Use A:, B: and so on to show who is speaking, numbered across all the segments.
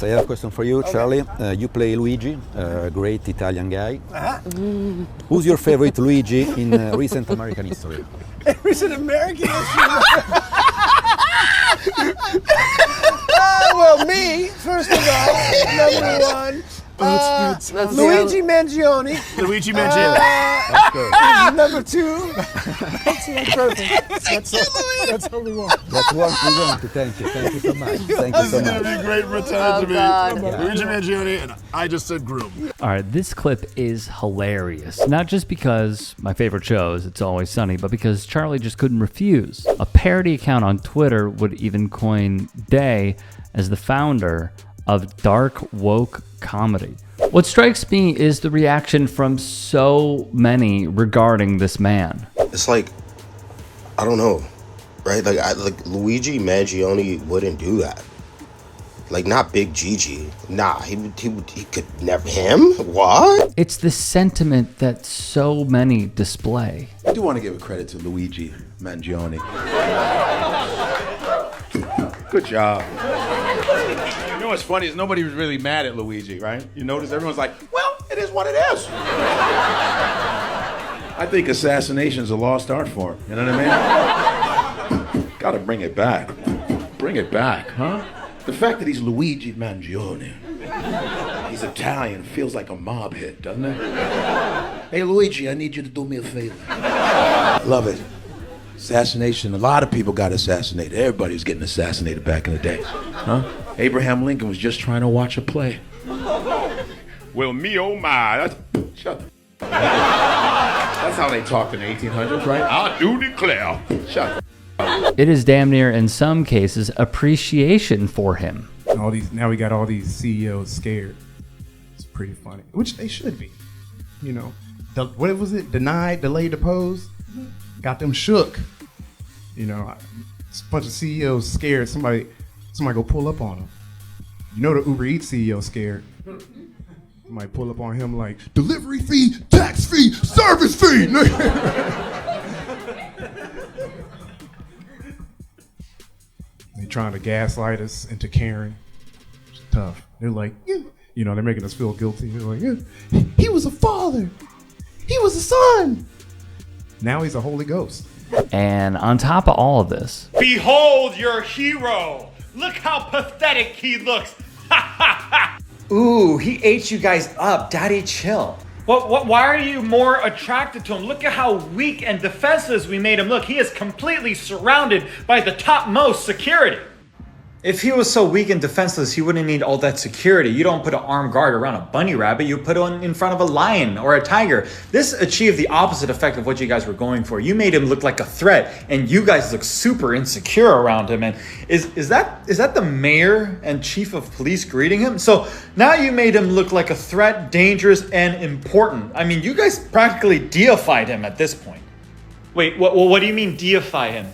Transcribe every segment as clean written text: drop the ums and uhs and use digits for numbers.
A: I have a question for you, Charlie. You play Luigi, a great Italian guy. Who's your favorite Luigi in recent American history?
B: Recent American history? Well, me, first of all, number one. Luigi Mangione.
C: Luigi Mangione.
A: That's good.
B: Number two.
D: That's perfect. That's what we want.
A: That's what we want to thank you. Thank you so much. Thank you
C: This
A: so
C: is going
A: much.
C: to be great return to me.
D: God.
C: Luigi Mangione, and I just said groom.
E: All right, this clip is hilarious. Not just because my favorite show is It's Always Sunny, but because Charlie just couldn't refuse. A parody account on Twitter would even coin Day as the founder of dark woke comedy. What strikes me is the reaction from so many regarding this man.
F: It's like, I don't know, right? Like Luigi Mangione wouldn't do that. Like, not Big Gigi. Nah, he could never. Him? What?
E: It's the sentiment that so many display.
G: I do want to give a credit to Luigi Mangione. Good job. You know what's funny is nobody was really mad at Luigi, right? You notice everyone's like, well, it is what it is. I think assassination's a lost art form, you know what I mean? Gotta bring it back. Bring it back, huh? The fact that he's Luigi Mangione, he's Italian, feels like a mob hit, doesn't it? Hey, Luigi, I need you to do me a favor. Love it. Assassination, a lot of people got assassinated. Everybody was getting assassinated back in the day, huh? Abraham Lincoln was just trying to watch a play. Well, me, oh my, shut the That's how they talked in the 1800s, right? I do declare. Shut the
E: It is damn near, in some cases, appreciation for him.
D: Now we got all these CEOs scared. It's pretty funny, which they should be. You know, what was it? Denied, delayed, deposed. Got them shook. You know, a bunch of CEOs scared. Somebody go pull up on them. You know the Uber Eats CEO scared. Somebody pull up on him like, delivery fee, tax fee, service fee. They trying to gaslight us into caring. It's tough. They're like, you know, they're making us feel guilty. They're like, yeah, he was a father. He was a son. Now he's a Holy Ghost.
E: And on top of all of this,
H: Behold your hero! Look how pathetic he looks! Ha ha ha!
I: Ooh, he ate you guys up. Daddy, chill.
H: Why are you more attracted to him? Look at how weak and defenseless we made him look. He is completely surrounded by the topmost security.
I: If he was so weak and defenseless, he wouldn't need all that security. You don't put an armed guard around a bunny rabbit, you put one in front of a lion or a tiger. This achieved the opposite effect of what you guys were going for. You made him look like a threat, and you guys look super insecure around him. And is that the mayor and chief of police greeting him? So now you made him look like a threat, dangerous, and important. I mean, you guys practically deified him at this point.
H: Wait, what do you mean deify him?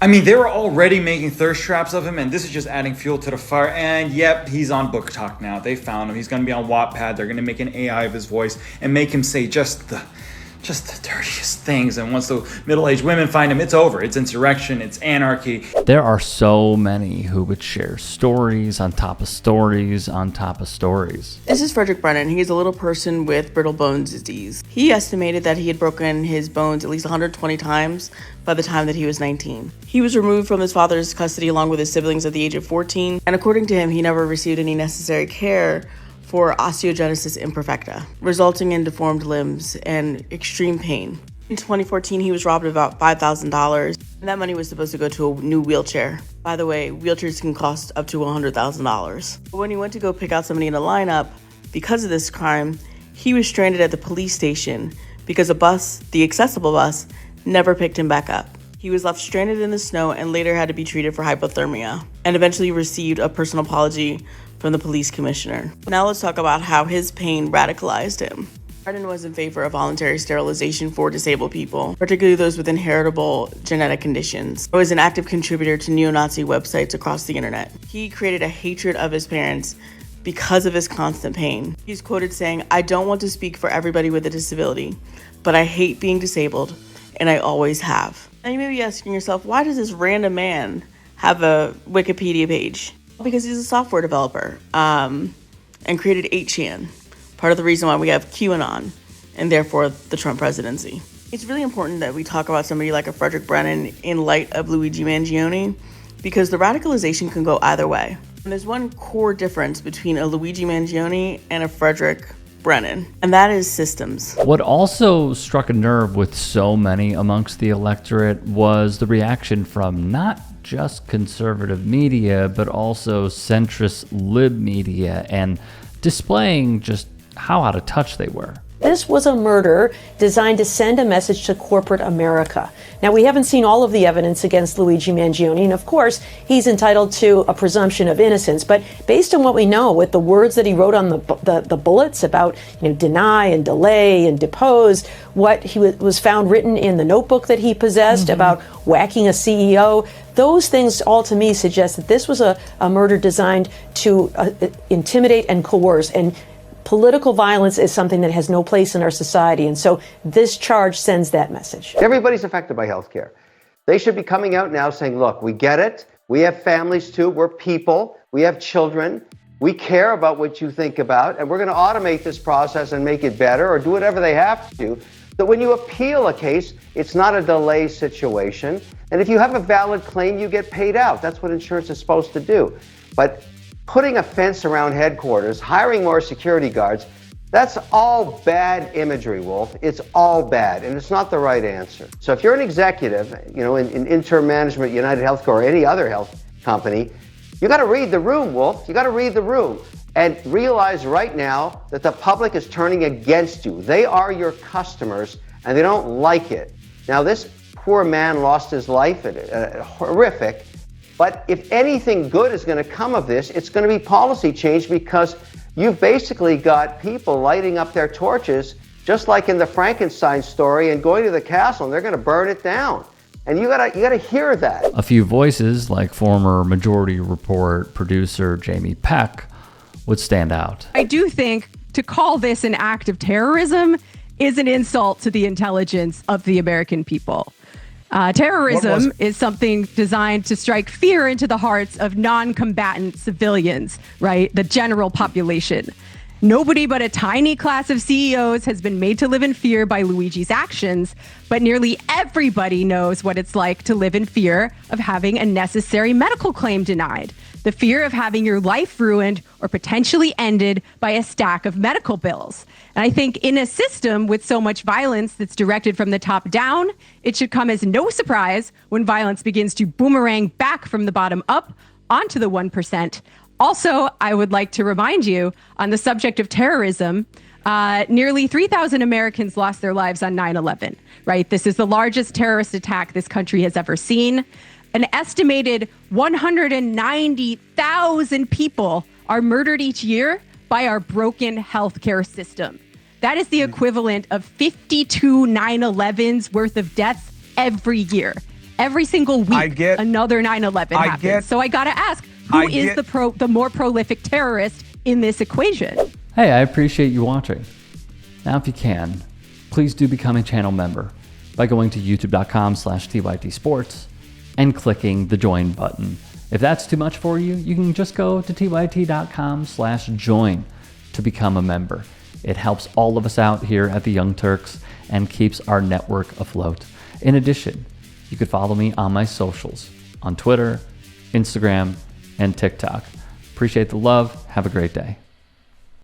I: I mean, they were already making thirst traps of him, and this is just adding fuel to the fire. And yep, he's on Book Talk now. They found him. He's going to be on Wattpad. They're going to make an AI of his voice and make him say just the dirtiest things. And once the middle-aged women find him, it's over. It's insurrection. It's anarchy.
E: there are so many who would share stories on top of stories on top of stories.
J: This is Frederick Brennan. He's a little person with brittle bone disease. He estimated that he had broken his bones at least 120 times by the time that he was 19. He was removed from his father's custody along with his siblings at the age of 14, and according to him, he never received any necessary care for osteogenesis imperfecta, resulting in deformed limbs and extreme pain. In 2014, he was robbed of about $5,000, and that money was supposed to go to a new wheelchair. By the way, wheelchairs can cost up to $100,000. But when he went to go pick out somebody in a lineup, because of this crime, he was stranded at the police station because the accessible bus, never picked him back up. He was left stranded in the snow and later had to be treated for hypothermia, and eventually received a personal apology from the police commissioner. Now let's talk about how his pain radicalized him. Brennan was in favor of voluntary sterilization for disabled people, particularly those with inheritable genetic conditions. He was an active contributor to neo-Nazi websites across the internet. He created a hatred of his parents because of his constant pain. He's quoted saying, "I don't want to speak for everybody with a disability, but I hate being disabled, and I always have." Now you may be asking yourself, why does this random man have a Wikipedia page? Because he's a software developer and created 8chan, part of the reason why we have QAnon and therefore the Trump presidency. It's really important that we talk about somebody like a Frederick Brennan in light of Luigi Mangione, because the radicalization can go either way. And there's one core difference between a Luigi Mangione and a Frederick Brennan, and that is systems.
E: What also struck a nerve with so many amongst the electorate was the reaction from not just conservative media, but also centrist lib media, and displaying just how out of touch they were.
K: This was a murder designed to send a message to corporate America. Now, we haven't seen all of the evidence against Luigi Mangione, and of course, he's entitled to a presumption of innocence. But based on what we know, with the words that he wrote on the bullets about, deny and delay and depose, what he was found written in the notebook that he possessed about whacking a CEO, those things all to me suggest that this was a murder designed to intimidate and coerce. And political violence is something that has no place in our society, and so this charge sends that message.
L: Everybody's affected by healthcare. They should be coming out now saying, look, we get it. We have families too. We're people. We have children. We care about what you think about, and we're going to automate this process and make it better or do whatever they have to do. So when you appeal a case, it's not a delay situation. And if you have a valid claim, you get paid out. That's what insurance is supposed to do. But putting a fence around headquarters, hiring more security guards, that's all bad imagery, Wolf. It's all bad, and it's not the right answer. So if you're an executive, in interim management, United Healthcare, or any other health company, you got to read the room, Wolf. You got to read the room and realize right now that the public is turning against you. They are your customers, and they don't like it. Now, this poor man lost his life, horrific. But if anything good is going to come of this, it's going to be policy change, because you've basically got people lighting up their torches, just like in the Frankenstein story, and going to the castle, and they're going to burn it down. And you gotta hear that.
E: A few voices, like former Majority Report producer Jamie Peck, would stand out.
M: I do think to call this an act of terrorism is an insult to the intelligence of the American people. Terrorism is something designed to strike fear into the hearts of non-combatant civilians, right? The general population. Nobody but a tiny class of CEOs has been made to live in fear by Luigi's actions, but nearly everybody knows what it's like to live in fear of having a necessary medical claim denied. The fear of having your life ruined or potentially ended by a stack of medical bills. And I think in a system with so much violence that's directed from the top down, it should come as no surprise when violence begins to boomerang back from the bottom up onto the 1%. Also, I would like to remind you on the subject of terrorism, nearly 3,000 Americans lost their lives on 9/11, right? This is the largest terrorist attack this country has ever seen. An estimated 190,000 people are murdered each year by our broken healthcare system. That is the equivalent of 52 9/11s worth of deaths every year. Every single week, another 9/11 happens. So I gotta ask, who is the more prolific terrorist in this equation?
E: Hey, I appreciate you watching. Now, if you can, please do become a channel member by going to youtube.com/TYTsports and clicking the join button. If that's too much for you, you can just go to tyt.com/join to become a member. It helps all of us out here at the Young Turks and keeps our network afloat. In addition, you could follow me on my socials on Twitter, Instagram, and TikTok. Appreciate the love. Have a great day.